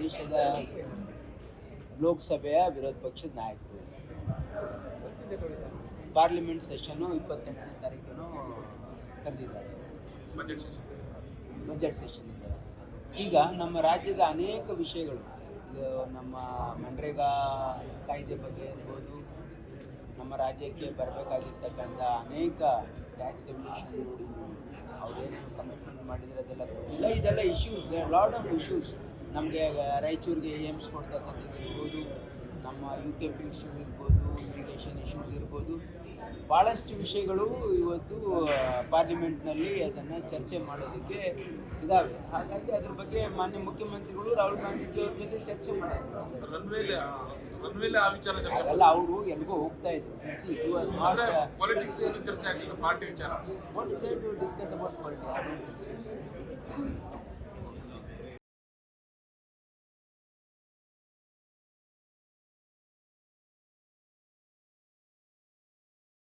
ದೇಶದ ಲೋಕಸಭೆಯ ವಿರೋಧ ಪಕ್ಷದ ನಾಯಕರು. ಪಾರ್ಲಿಮೆಂಟ್ ಸೆಷನ್ನು 28ನೇ ತಾರೀಕನ್ನು ಕರೆದಿದ್ದಾರೆ, ಬಜೆಟ್ ಸೆಷನ್ ಇದ್ದಾರೆ. ಈಗ ನಮ್ಮ ರಾಜ್ಯದ ಅನೇಕ ವಿಷಯಗಳು, ಇದು ನಮ್ಮ ಮನ್ರೇಗಾ ಕಾಯ್ದೆ ಬಗ್ಗೆ ಇರ್ಬೋದು, ನಮ್ಮ ರಾಜ್ಯಕ್ಕೆ ಬರಬೇಕಾಗಿರ್ತಕ್ಕಂಥ ಅನೇಕ ಟ್ಯಾಕ್ಸ್ ರೆಗ್ಯುಲೇಷನ್ ಅವ್ರೇನೇನು ಕಮಿಟ್ಮೆಂಟ್ ಮಾಡಿದರೆ ಅದೆಲ್ಲ ಕೊಟ್ಟಿಲ್ಲ. ಇದೆಲ್ಲ ಇಶ್ಯೂಸ್, ಲಾಟ್ ಆಫ್ ಇಶ್ಯೂಸ್. ನಮಗೆ ರಾಯಚೂರಿಗೆ ಏಮ್ಸ್ ಕೊಡ್ತಕ್ಕಂಥದ್ದು ಇರ್ಬೋದು, ನಮ್ಮ UK ಇಶ್ಯೂಸ್ ಇರ್ಬೋದು, ಇರಿಗೇಷನ್ ಇಶ್ಯೂಸ್ ಇರ್ಬೋದು, ಭಾಳಷ್ಟು ವಿಷಯಗಳು ಇವತ್ತು ಪಾರ್ಲಿಮೆಂಟ್ನಲ್ಲಿ ಅದನ್ನು ಚರ್ಚೆ ಮಾಡೋದಕ್ಕೆ ಇದ್ದಾವೆ. ಹಾಗಾಗಿ ಅದ್ರ ಬಗ್ಗೆ ಮಾನ್ಯ ಮುಖ್ಯಮಂತ್ರಿಗಳು ರಾಹುಲ್ ಗಾಂಧೀಜಿ ಅವ್ರ ಜೊತೆ ಚರ್ಚೆ ಮಾಡಿದ್ರು. ಅಲ್ಲ, ಅವರು ಎಲ್ಗೋ ಹೋಗ್ತಾ ಇದ್ರು. ಪಾಲಿಟಿಕ್ಸ್ ಚರ್ಚೆ ಆಗಿಲ್ಲ, ಪಾರ್ಟಿ ವಿಚಾರ. What is there to discuss about politics?